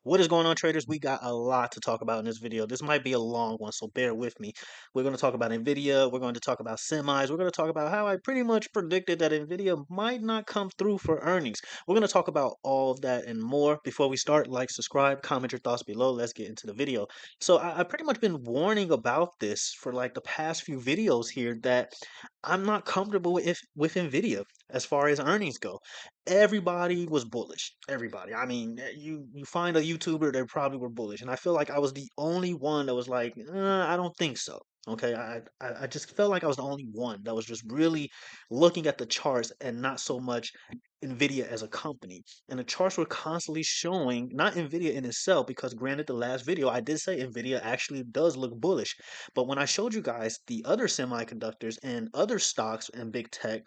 What is going on, traders? We got a lot to talk about in this video. This might be a long one, so bear with me. We're going to talk about Nvidia. We're going to talk about semis. We're going to talk about how I pretty much predicted that Nvidia might not come through for earnings. We're going to talk about all of that and more. Before we start, like, subscribe, comment your thoughts below. Let's get into the video. So I've pretty much been warning about this for like the past few videos here that I'm not comfortable with Nvidia as far as earnings go. Everybody was bullish. Everybody. I mean, you find a YouTuber, they probably were bullish, and I feel like I was the only one that was like, I don't think so. Okay, I just felt like I was the only one that was just really looking at the charts and not so much Nvidia as a company. And the charts were constantly showing not Nvidia in itself, because granted, the last video I did say Nvidia actually does look bullish, but when I showed you guys the other semiconductors and other stocks and big tech,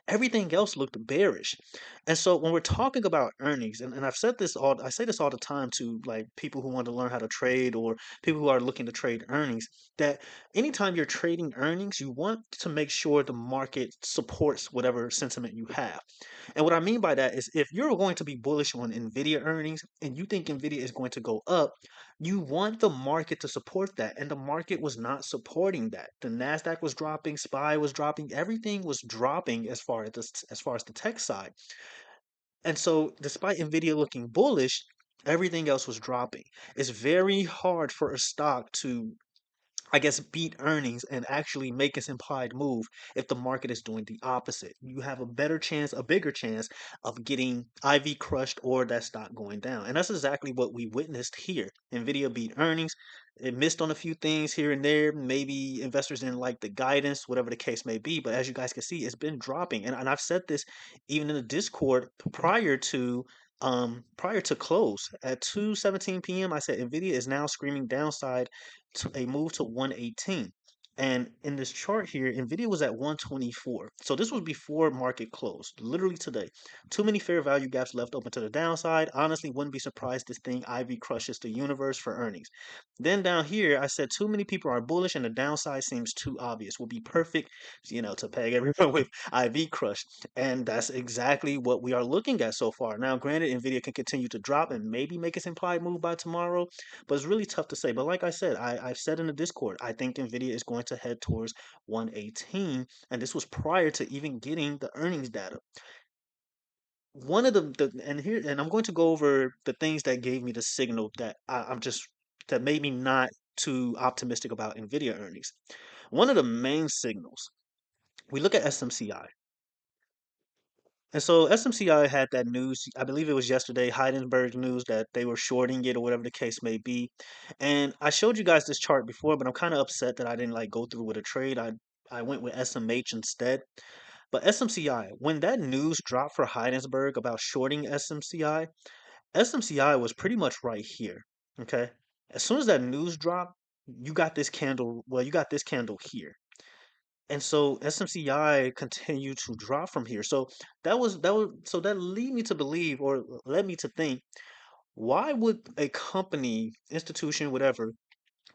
everything else looked bearish. And so when we're talking about earnings, and I say this all the time to like people who want to learn how to trade or people who are looking to trade earnings, that anytime you're trading earnings, you want to make sure the market supports whatever sentiment you have. And what I mean by that is if you're going to be bullish on Nvidia earnings and you think Nvidia is going to go up, you want the market to support that. And the market was not supporting that. The Nasdaq was dropping, SPY was dropping, everything was dropping as far as the tech side. And so, despite Nvidia looking bullish, everything else was dropping. It's very hard for a stock to, I guess, beat earnings and actually make its implied move if the market is doing the opposite. You have a better chance, a bigger chance of getting IV crushed or that stock going down. And that's exactly what we witnessed here. Nvidia beat earnings. It missed on a few things here and there. Maybe investors didn't like the guidance, whatever the case may be. But as you guys can see, it's been dropping. And I've said this even in the Discord prior to close at 2:17 p.m. I said Nvidia is now screaming downside to a move to 118. And in this chart here, Nvidia was at 124. So this was before market closed, literally today. Too many fair value gaps left open to the downside. Honestly, wouldn't be surprised this thing IV crushes the universe for earnings. Then down here, I said too many people are bullish and the downside seems too obvious. Will be perfect, to peg everyone with IV crush. And that's exactly what we are looking at so far. Now, granted, Nvidia can continue to drop and maybe make its implied move by tomorrow, but it's really tough to say. But like I said, I've said in the Discord, I think Nvidia is going to head towards 118, and this was prior to even getting the earnings data. One of and I'm going to go over the things that gave me the signal that that made me not too optimistic about Nvidia earnings. One of the main signals, we look at SMCI. And so SMCI had that news, I believe it was yesterday, Heidenberg news that they were shorting it or whatever the case may be. And I showed you guys this chart before, but I'm kind of upset that I didn't like go through with a trade. I went with SMH instead. But SMCI, when that news dropped for Heidenberg about shorting SMCI, SMCI was pretty much right here. Okay. As soon as that news dropped, you got this candle here. And so SMCI continued to drop from here. So that lead me to believe or led me to think, why would a company, institution, whatever,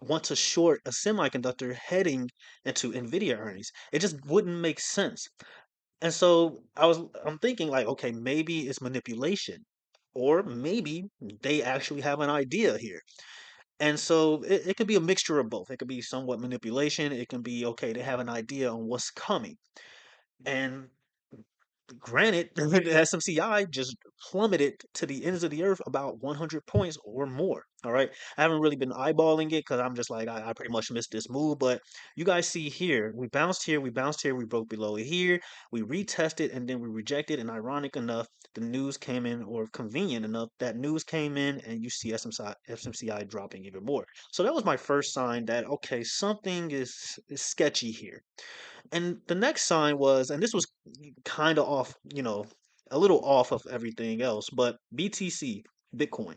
want to short a semiconductor heading into Nvidia earnings? It just wouldn't make sense. And so I'm thinking like, okay, maybe it's manipulation, or maybe they actually have an idea here. And so it could be a mixture of both. It could be somewhat manipulation. It can be, okay, they have an idea on what's coming. And granted, the SMCI just plummeted to the ends of the earth about 100 points or more. All right. I haven't really been eyeballing it because I'm just like, I pretty much missed this move. But you guys see here, we bounced here, we bounced here, we broke below it here, we retested, and then we rejected. And ironic enough, the news came in, or convenient enough, that news came in, and you see SMCI dropping even more. So that was my first sign that, okay, something is sketchy here. And the next sign was, and this was kind of off, a little off of everything else, but BTC, Bitcoin.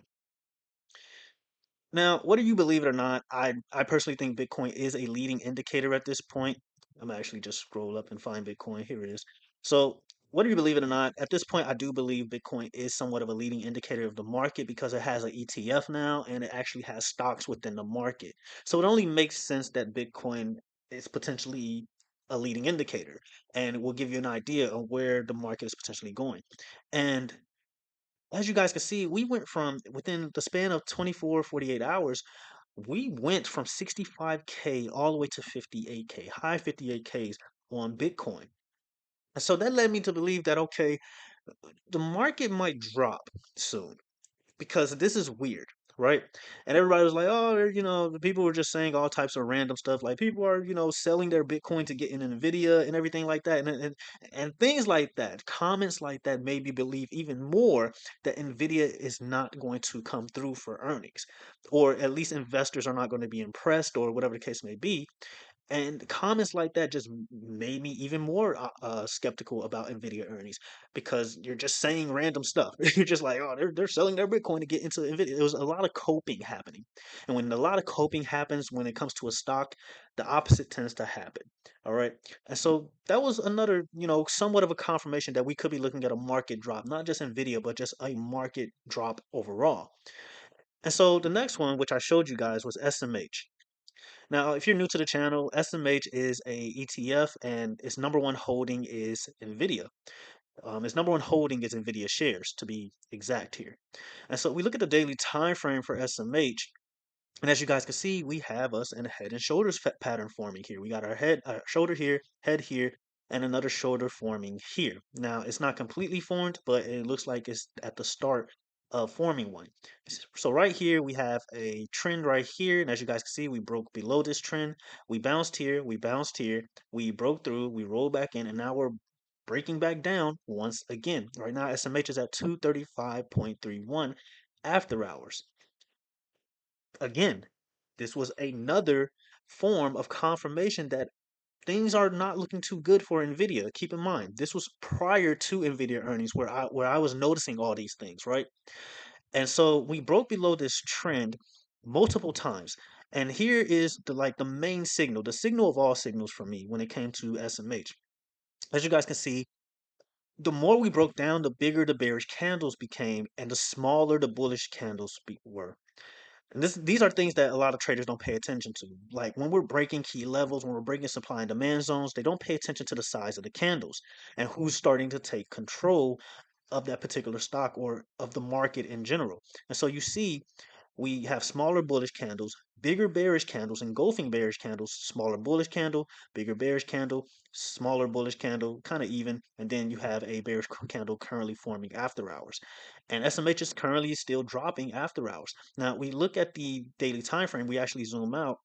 Now, whether you believe it or not, I personally think Bitcoin is a leading indicator at this point. I'm actually just scroll up and find Bitcoin. Here it is. So, whether you believe it or not, at this point, I do believe Bitcoin is somewhat of a leading indicator of the market because it has an ETF now and it actually has stocks within the market. So, it only makes sense that Bitcoin is potentially a leading indicator and it will give you an idea of where the market is potentially going. And as you guys can see, we went from within the span of 24, 48 hours, we went from 65K all the way to 58K, high 58Ks on Bitcoin. And so that led me to believe that, okay, the market might drop soon because this is weird, right? And everybody was like, oh, the people were just saying all types of random stuff, like people are, selling their Bitcoin to get in Nvidia and everything like that, and things like that. Comments like that made me believe even more that Nvidia is not going to come through for earnings, or at least investors are not going to be impressed, or whatever the case may be. And comments like that just made me even more skeptical about Nvidia earnings because you're just saying random stuff. You're just like, oh, they're selling their Bitcoin to get into Nvidia. There was a lot of coping happening, and when a lot of coping happens when it comes to a stock, the opposite tends to happen. All right, and so that was another, somewhat of a confirmation that we could be looking at a market drop, not just Nvidia, but just a market drop overall. And so the next one, which I showed you guys, was SMH. Now, if you're new to the channel, SMH is a ETF, and its number one holding is Nvidia. Its number one holding is Nvidia shares, to be exact here. And so we look at the daily time frame for SMH, and as you guys can see, we have us in a head and shoulders pattern forming here. We got our shoulder here, head here, and another shoulder forming here. Now, it's not completely formed, but it looks like it's at the start of forming one. So right here, we have a trend right here. And as you guys can see, we broke below this trend. We bounced here, we bounced here, we broke through, we rolled back in, and now we're breaking back down once again. Right now, SMH is at 235.31 after hours. Again, this was another form of confirmation that things are not looking too good for Nvidia. Keep in mind, this was prior to Nvidia earnings where I was noticing all these things, right? And so we broke below this trend multiple times. And here is the main signal, the signal of all signals for me when it came to SMH. As you guys can see, the more we broke down, the bigger the bearish candles became, and the smaller the bullish candles were. And these are things that a lot of traders don't pay attention to. Like when we're breaking key levels, when we're breaking supply and demand zones, they don't pay attention to the size of the candles and who's starting to take control of that particular stock or of the market in general. And so you see, we have smaller bullish candles, bigger bearish candles, engulfing bearish candles, smaller bullish candle, bigger bearish candle, smaller bullish candle, kind of even, and then you have a bearish candle currently forming after hours. And SMH is currently still dropping after hours. Now we look at the daily time frame, we actually zoom out.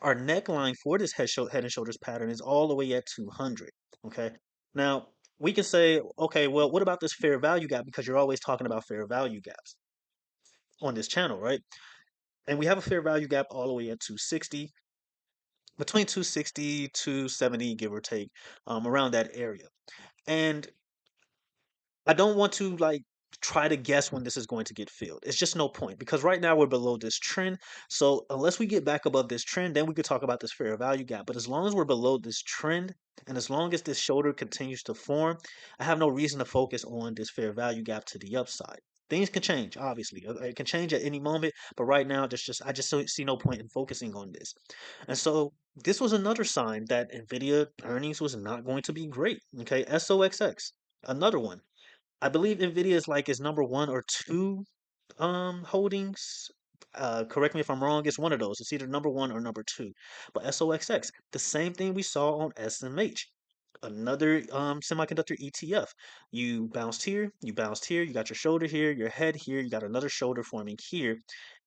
Our neckline for this head and shoulders pattern is all the way at 200. Okay. Now we can say, okay, well, what about this fair value gap? Because you're always talking about fair value gaps on this channel, right? And we have a fair value gap all the way at 260, between 260 270, give or take, around that area. And I don't want to try to guess when this is going to get filled. It's just no point because right now we're below this trend. So unless we get back above this trend, then we could talk about this fair value gap. But as long as we're below this trend and as long as this shoulder continues to form, I have no reason to focus on this fair value gap to the upside. Things can change, obviously. It can change at any moment, but right now, I just see no point in focusing on this. And so this was another sign that Nvidia earnings was not going to be great. Okay, SOXX, another one. I believe Nvidia is like its number one or two holdings. Correct me if I'm wrong. It's one of those. It's either number one or number two. But SOXX, the same thing we saw on SMH, another semiconductor ETF. You bounced here, you bounced here, you got your shoulder here, your head here, you got another shoulder forming here.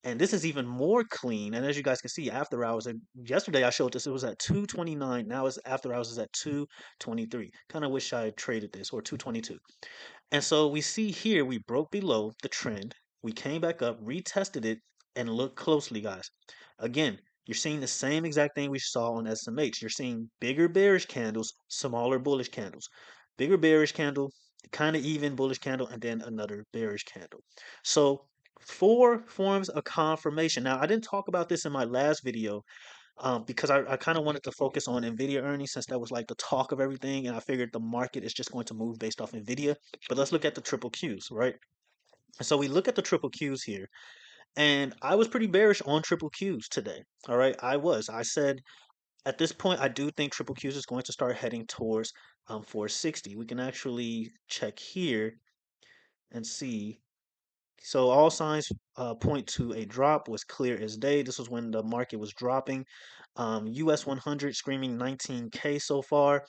And this is even more clean. And as you guys can see, after hours, and yesterday I showed this, it was at 229. Now it's after hours is at 223. Kind of wish I had traded this, or 222. And so we see here we broke below the trend. We came back up, retested it, and look closely, guys. Again, you're seeing the same exact thing we saw on SMH. You're seeing bigger bearish candles, smaller bullish candles. Bigger bearish candle, kind of even bullish candle, and then another bearish candle. So four forms of confirmation. Now, I didn't talk about this in my last video, because I kind of wanted to focus on Nvidia earnings since that was like the talk of everything, and I figured the market is just going to move based off Nvidia. But let's look at the triple Qs, right? So we look at the triple Qs here, and I was pretty bearish on triple Qs today. All right, I was. I said at this point I do think triple Qs is going to start heading towards 460. We can actually check here and see. So all signs point to a drop, was clear as day. This was when the market was dropping. US 100 screaming 19K so far.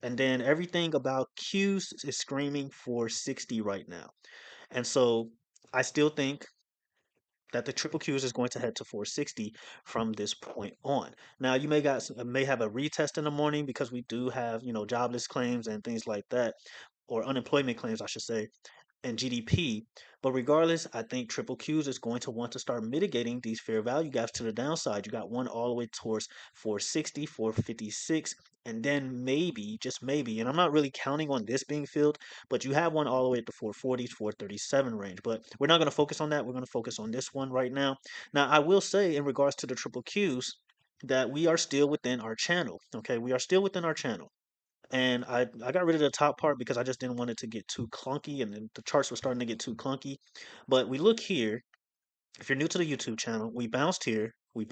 And then everything about Qs is screaming for 60 right now. And so I still think that the triple Qs is going to head to 460 from this point on. Now you may have a retest in the morning because we do have, jobless claims and things like that, or unemployment claims, I should say, and GDP. But regardless, I think triple Qs is going to want to start mitigating these fair value gaps to the downside. You got one all the way towards 460, 456, and then maybe, just maybe, and I'm not really counting on this being filled, but you have one all the way at the 440s, 437 range. But we're not going to focus on that. We're going to focus on this one right now. Now, I will say in regards to the triple Qs that we are still within our channel. Okay, we are still within our channel. And I got rid of the top part because I just didn't want it to get too clunky and then the charts were starting to get too clunky. But we look here, if you're new to the YouTube channel, we bounced here, we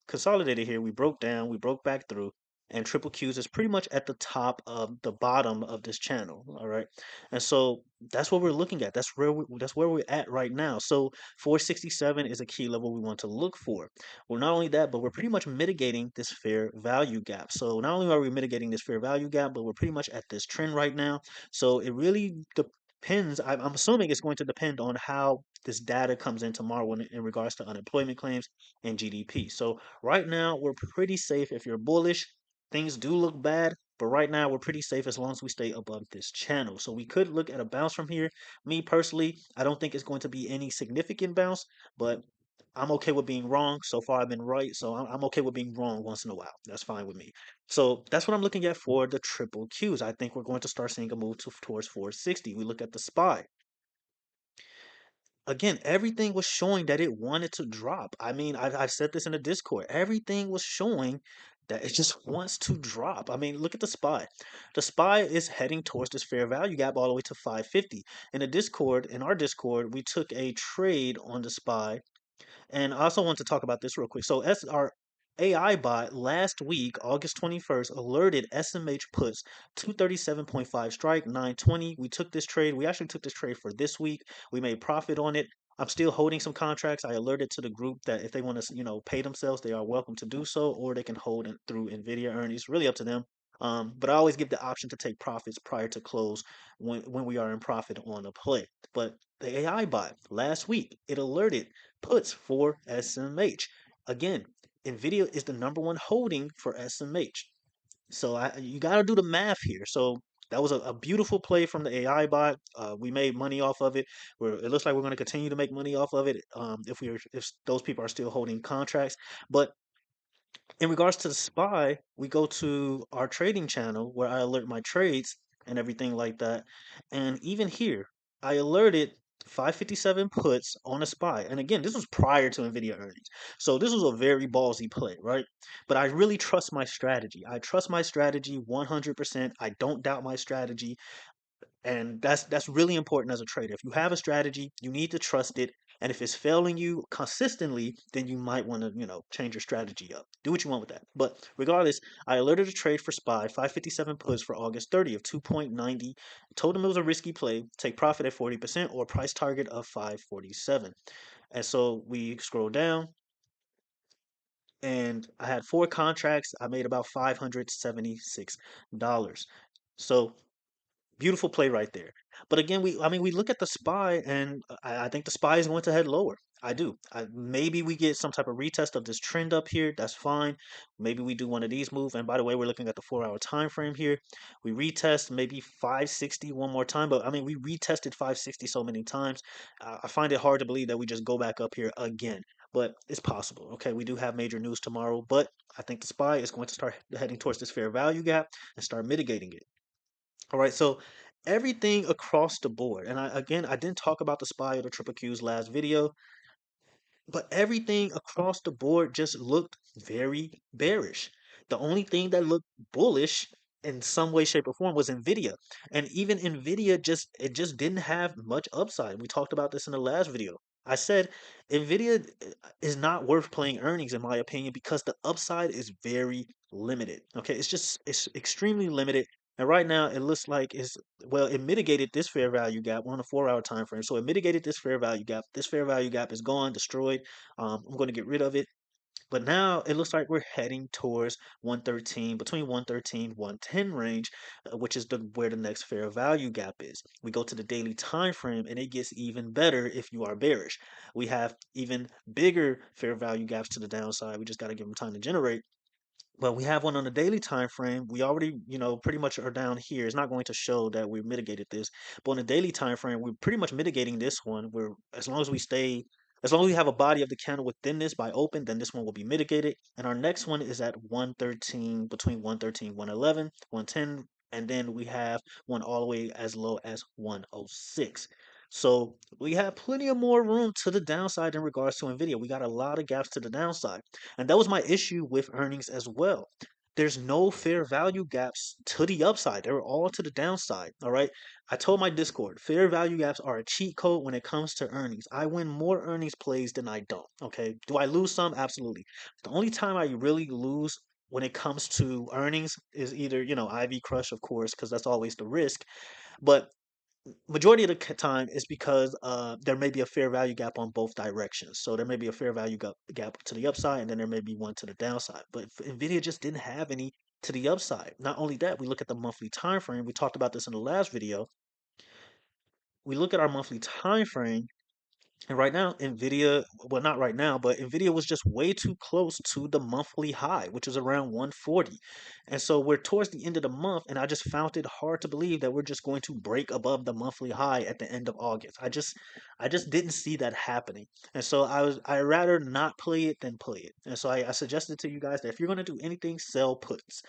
consolidated here, we broke down, we broke back through, and triple Qs is pretty much at the top of the bottom of this channel. All right. And so that's what we're looking at. That's where we're at right now. So 467 is a key level we want to look for. Well, not only that, but we're pretty much mitigating this fair value gap. So not only are we mitigating this fair value gap, but we're pretty much at this trend right now. So it really depends. I'm assuming it's going to depend on how this data comes in tomorrow in regards to unemployment claims and GDP. So right now we're pretty safe. If you're bullish, things do look bad, but right now we're pretty safe as long as we stay above this channel. So we could look at a bounce from here. Me personally, I don't think it's going to be any significant bounce, but I'm okay with being wrong. So far, I've been right. So I'm okay with being wrong once in a while. That's fine with me. So that's what I'm looking at for the triple Qs. I think we're going to start seeing a move towards 460. We look at the SPY. Again, everything was showing that it wanted to drop. I mean, I've said this in the Discord. Everything was showing that it just wants to drop. I mean, look at the SPY. The SPY is heading towards this fair value gap all the way to 550. In our Discord, we took a trade on the SPY, and I also want to talk about this real quick. So, our AI bot last week, August 21st, alerted SMH puts 237.5 strike, 920. We took this trade. We actually took this trade for this week. We made profit on it. I'm still holding some contracts. I alerted to the group that if they want to, pay themselves, they are welcome to do so, or they can hold it through Nvda earnings. Really up to them. But I always give the option to take profits prior to close when we are in profit on a play. But the AI bot last week, it alerted puts for SMH. Again, Nvidia is the number one holding for SMH. So you got to do the math here. So that was a beautiful play from the AI bot. We made money off of it. It looks like we're going to continue to make money off of it if those people are still holding contracts. But in regards to the SPY, we go to our trading channel where I alert my trades and everything like that. And even here, I alerted 557 puts on a SPY. And again, this was prior to Nvidia earnings. So this was a very ballsy play, right? But I really trust my strategy. I trust my strategy 100%. I don't doubt my strategy. And that's really important as a trader. If you have a strategy, you need to trust it. And if it's failing you consistently, then you might want to, change your strategy up. Do what you want with that. But regardless, I alerted a trade for SPY, 557 puts for August 30th, 2.90. Told them it was a risky play, take profit at 40% or price target of 547. And so we scroll down and I had four contracts. I made about $576. So beautiful play right there. But again, we look at the SPY, and I think the SPY is going to head lower. I do. Maybe we get some type of retest of this trend up here. That's fine. Maybe we do one of these move. And by the way, we're looking at the 4-hour time frame here. We retest maybe 560 one more time. But I mean, we retested 560 so many times. I find it hard to believe that we just go back up here again. But it's possible. Okay, we do have major news tomorrow. But I think the SPY is going to start heading towards this fair value gap and start mitigating it. All right, so everything across the board, and I didn't talk about the SPY or the triple Q's last video, but everything across the board just looked very bearish. The only thing that looked bullish in some way, shape, or form was Nvidia, and even Nvidia just didn't have much upside. We talked about this in the last video. I said Nvidia is not worth playing earnings in my opinion because the upside is very limited. Okay, it's extremely limited. And right now, it looks like it's, well, it mitigated this fair value gap. We're on a 4 hour time frame. So it mitigated this fair value gap. This fair value gap is gone, destroyed. I'm going to get rid of it. But now it looks like we're heading towards 113, between 113, 110 range, which is where the next fair value gap is. We go to the daily time frame and it gets even better if you are bearish. We have even bigger fair value gaps to the downside. We just got to give them time to generate. Well, we have one on the daily time frame. We already, pretty much are down here. It's not going to show that we mitigated this, but on the daily time frame, we're pretty much mitigating this one. We're as long as we stay, as long as we have a body of the candle within this by open, then this one will be mitigated. And our next one is at 113, between 113, 111, 110, and then we have one all the way as low as 106. So we have plenty of more room to the downside in regards to Nvidia. We got a lot of gaps to the downside. And that was my issue with earnings as well. There's no fair value gaps to the upside. They were all to the downside. All right. I told my Discord, fair value gaps are a cheat code when it comes to earnings. I win more earnings plays than I don't. Okay. Do I lose some? Absolutely. The only time I really lose when it comes to earnings is either, IV crush, of course, because that's always the risk. But majority of the time is because there may be a fair value gap on both directions. So there may be a fair value gap to the upside, and then there may be one to the downside. But Nvidia just didn't have any to the upside. Not only that, we look at the monthly time frame. We talked about this in the last video. We look at our monthly time frame, and right now, Nvidia, well, not right now, but Nvidia was just way too close to the monthly high, which is around 140. And so we're towards the end of the month, and I just found it hard to believe that we're just going to break above the monthly high at the end of August. I just didn't see that happening. And so I rather not play it than play it. And so I suggested to you guys that if you're going to do anything, sell puts.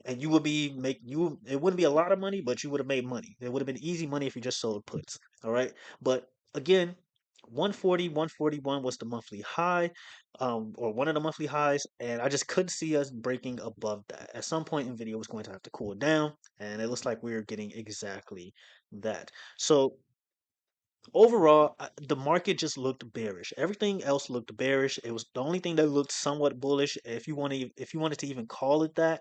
And you would be make you it wouldn't be a lot of money, but you would have made money. It would have been easy money if you just sold puts. All right. But again, 140, 141 was the monthly high, or one of the monthly highs, and I just couldn't see us breaking above that. At some point, Nvidia was going to have to cool down, and it looks like we're getting exactly that. So overall, the market just looked bearish. Everything else looked bearish. It was the only thing that looked somewhat bullish, if you wanted to even call it that,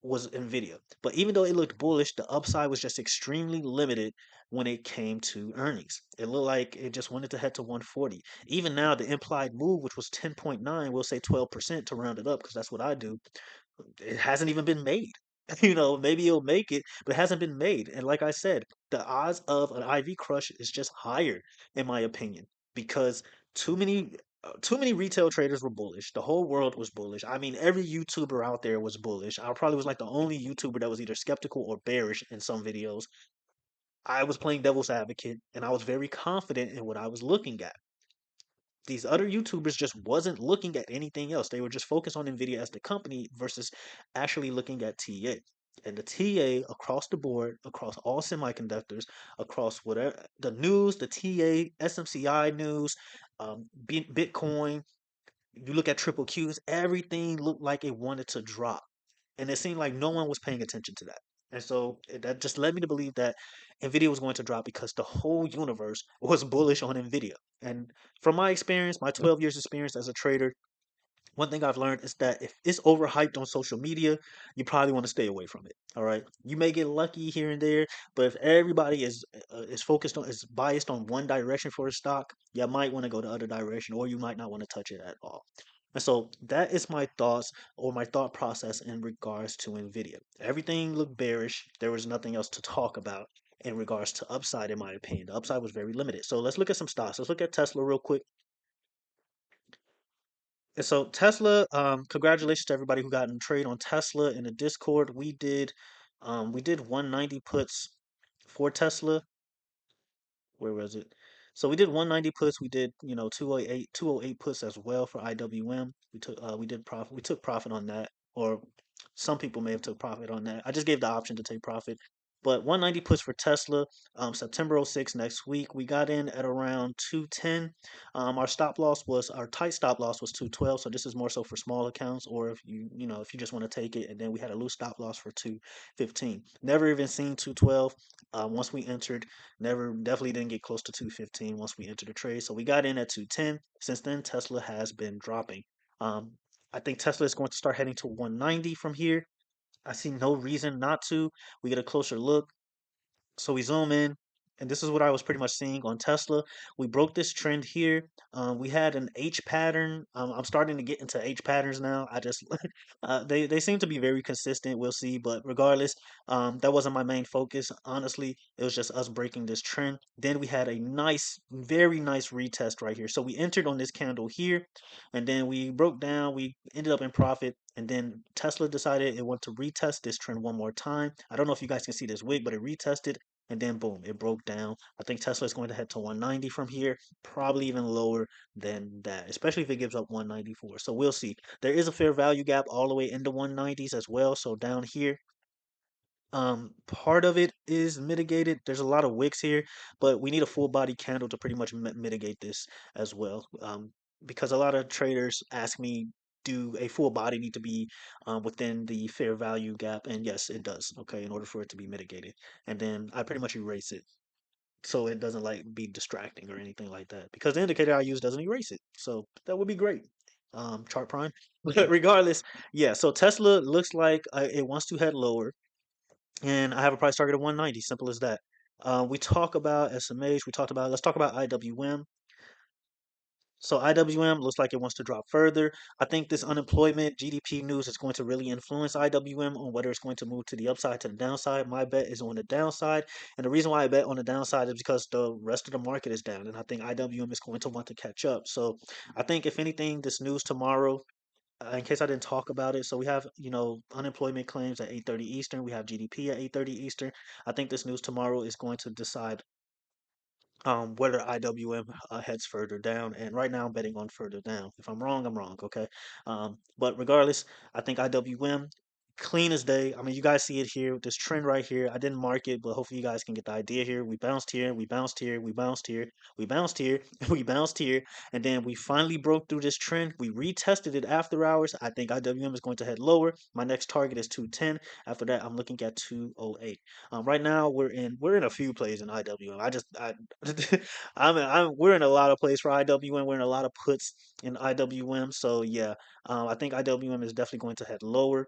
was Nvidia. But even though it looked bullish, the upside was just extremely limited when it came to earnings. It looked like it just wanted to head to 140. Even now, the implied move, which was 10.9, we'll say 12% to round it up, because that's what I do, it hasn't even been made. Maybe it'll make it, but it hasn't been made. And like I said, the odds of an IV crush is just higher, in my opinion, because too many too many retail traders were bullish. The whole world was bullish. I mean, every YouTuber out there was bullish. I probably was like the only YouTuber that was either skeptical or bearish in some videos. I was playing devil's advocate, and I was very confident in what I was looking at. These other YouTubers just wasn't looking at anything else. They were just focused on Nvidia as the company versus actually looking at TA. And the TA across the board, across all semiconductors, across whatever the news, the TA, SMCI news, Bitcoin, you look at triple Qs, everything looked like it wanted to drop. And it seemed like no one was paying attention to that. And so that just led me to believe that Nvidia was going to drop because the whole universe was bullish on Nvidia. And from my experience, my 12 years experience as a trader, one thing I've learned is that if it's overhyped on social media, you probably want to stay away from it. All right, you may get lucky here and there, but if everybody is focused on is biased on one direction for a stock, you might want to go the other direction, or you might not want to touch it at all. And so that is my thoughts or my thought process in regards to Nvidia. Everything looked bearish. There was nothing else to talk about in regards to upside, in my opinion. The upside was very limited. So let's look at some stocks. Let's look at Tesla real quick. And so Tesla, congratulations to everybody who got in trade on Tesla in the Discord. We did 190 puts for Tesla. Where was it? So we did 190 puts. We did 208 puts as well for IWM. We took profit on that, or some people may have took profit on that. I just gave the option to take profit. But 190 puts for Tesla, September 06 next week. We got in at around 210. Our tight stop loss was 212. So this is more so for small accounts, or if you just want to take it. And then we had a loose stop loss for 215. Never even seen 212. Once we entered, never definitely didn't get close to 215 once we entered the trade. So we got in at 210. Since then, Tesla has been dropping. Um, I think Tesla is going to start heading to 190 from here. I see no reason not to. We get a closer look. So we zoom in, and this is what I was pretty much seeing on Tesla. We broke this trend here. We had an H pattern. I'm starting to get into H patterns now. I just they seem to be very consistent. We'll see, but regardless, that wasn't my main focus. Honestly, it was just us breaking this trend. Then we had a nice, very nice retest right here. So we entered on this candle here, and then we broke down. We ended up in profit. And then Tesla decided it wanted to retest this trend one more time. I don't know if you guys can see this wick, but it retested and then boom, it broke down. I think Tesla is going to head to 190 from here, probably even lower than that, especially if it gives up 194. So we'll see. There is a fair value gap all the way into 190s as well. So down here, part of it is mitigated. There's a lot of wicks here, but we need a full body candle to pretty much mitigate this as well. Because a lot of traders ask me, do a full body need to be within the fair value gap? And yes, it does. Okay, in order for it to be mitigated, and then I pretty much erase it so it doesn't like be distracting or anything like that. Because the indicator I use doesn't erase it, so that would be great. Chart prime. But regardless, yeah. So Tesla looks like it wants to head lower and I have a price target of 190. Simple as that. We talk about SMH. We talked about. Let's talk about IWM. So IWM looks like it wants to drop further. I think this unemployment GDP news is going to really influence IWM on whether it's going to move to the upside to the downside. My bet is on the downside, and the reason why I bet on the downside is because the rest of the market is down, and I think IWM is going to want to catch up. So I think if anything, this news tomorrow in case I didn't talk about it, so we have, unemployment claims at 8:30 Eastern. We have GDP at 8:30 Eastern. I think this news tomorrow is going to decide whether IWM heads further down. And right now, I'm betting on further down. If I'm wrong, I'm wrong. Okay. But regardless, I think IWM clean as day. I mean, you guys see it here with this trend right here. I didn't mark it, but hopefully you guys can get the idea here. We bounced here, we bounced here, we bounced here, we bounced here, we bounced here, and then we finally broke through this trend. We retested it after hours. I think IWM is going to head lower. My next target is 210. After that, I'm looking at 208. Right now we're in a few plays in IWM. We're in a lot of plays for IWM. We're in a lot of puts in IWM. So yeah, I think IWM is definitely going to head lower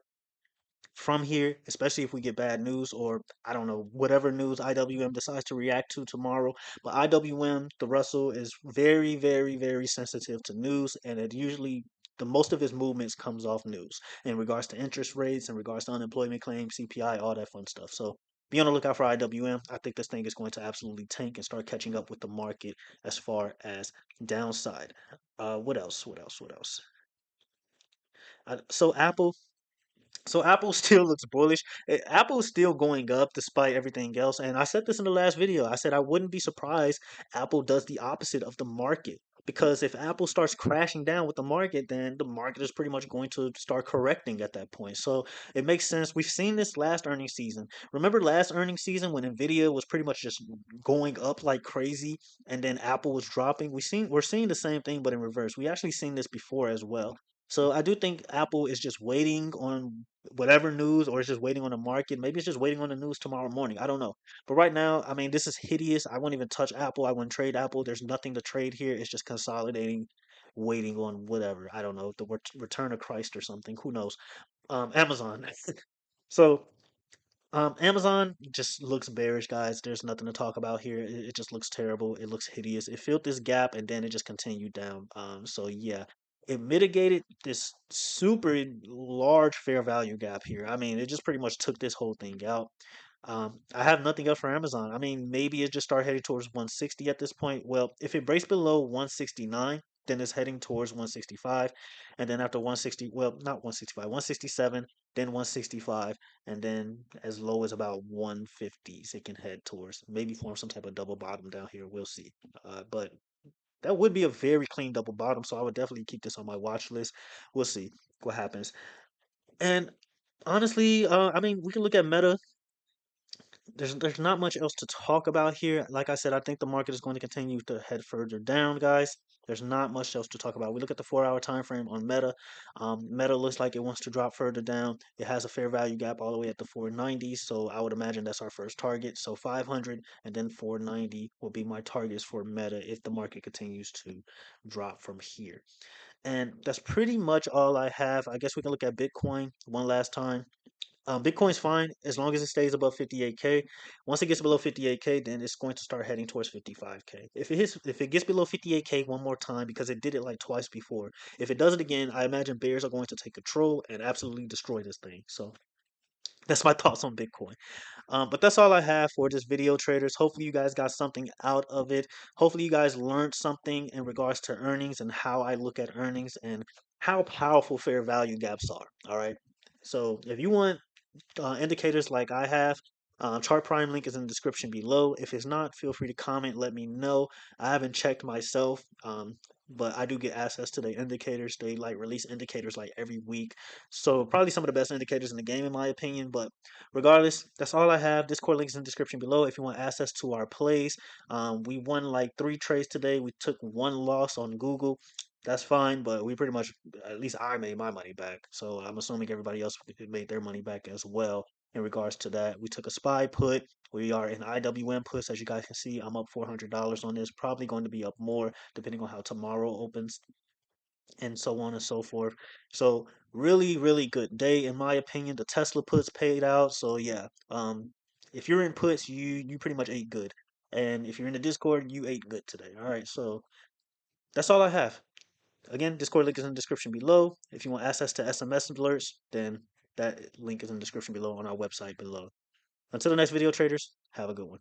from here, especially if we get bad news or I don't know, whatever news IWM decides to react to tomorrow. But IWM, the Russell, is very, very, very sensitive to news, and it usually the most of its movements comes off news in regards to interest rates, in regards to unemployment claims, CPI, all that fun stuff. So be on the lookout for IWM. I think this thing is going to absolutely tank and start catching up with the market as far as downside. What else? What else? What else? So Apple. So Apple still looks bullish. Apple is still going up despite everything else. And I said this in the last video. I said I wouldn't be surprised Apple does the opposite of the market. Because if Apple starts crashing down with the market, then the market is pretty much going to start correcting at that point. So it makes sense. We've seen this last earnings season. Remember last earnings season when Nvidia was pretty much just going up like crazy and then Apple was dropping? We're seeing the same thing but in reverse. We actually seen this before as well. So I do think Apple is just waiting on whatever news or it's just waiting on the market. Maybe it's just waiting on the news tomorrow morning. I don't know. But right now, I mean, this is hideous. I won't even touch Apple. I wouldn't trade Apple. There's nothing to trade here. It's just consolidating, waiting on whatever. I don't know, the return of Christ or something. Who knows? Amazon. So Amazon just looks bearish, guys. There's nothing to talk about here. It just looks terrible. It looks hideous. It filled this gap and then it just continued down. So yeah, it mitigated this super large fair value gap here. I mean, it just pretty much took this whole thing out. I have nothing else for Amazon. I mean, maybe it just started heading towards 160 at this point. Well, if it breaks below 169, then it's heading towards 165. And then after 160, well, not 165, 167, then 165, and then as low as about 150s, it can head towards. Maybe form some type of double bottom down here. We'll see. But that would be a very clean double bottom. So I would definitely keep this on my watch list. We'll see what happens. And honestly, I mean, we can look at Meta. There's not much else to talk about here. Like I said, I think the market is going to continue to head further down, guys. There's not much else to talk about. We look at the 4 hour time frame on Meta. Meta looks like it wants to drop further down. It has a fair value gap all the way at the 490s, so I would imagine that's our first target. So 500 and then 490 will be my targets for Meta if the market continues to drop from here. And that's pretty much all I have. I guess we can look at Bitcoin one last time. Bitcoin's fine as long as it stays above 58K. Once it gets below 58K, then it's going to start heading towards 55K. If it gets below 58K one more time, because it did it like twice before, if it does it again, I imagine bears are going to take control and absolutely destroy this thing. So that's my thoughts on Bitcoin. But that's all I have for this video, traders. Hopefully, you guys got something out of it. Hopefully, you guys learned something in regards to earnings and how I look at earnings and how powerful fair value gaps are. All right. So if you want indicators like I have. Chart Prime link is in the description below. If it's not, feel free to comment, let me know. I haven't checked myself, but I do get access to the indicators. They like release indicators like every week. So probably some of the best indicators in the game in my opinion. But regardless, that's all I have. Discord link is in the description below if you want access to our plays. We won like 3 trades today. We took 1 loss on Google. That's fine, but we pretty much, at least I made my money back. So I'm assuming everybody else made their money back as well in regards to that. We took a SPY put. We are in IWM puts. As you guys can see, I'm up $400 on this. Probably going to be up more depending on how tomorrow opens and so on and so forth. So really, really good day in my opinion. The Tesla puts paid out. So yeah, if you're in puts, you pretty much ate good. And if you're in the Discord, you ate good today. All right, so that's all I have. Again, Discord link is in the description below. If you want access to SMS alerts, then that link is in the description below on our website below. Until the next video, traders, have a good one.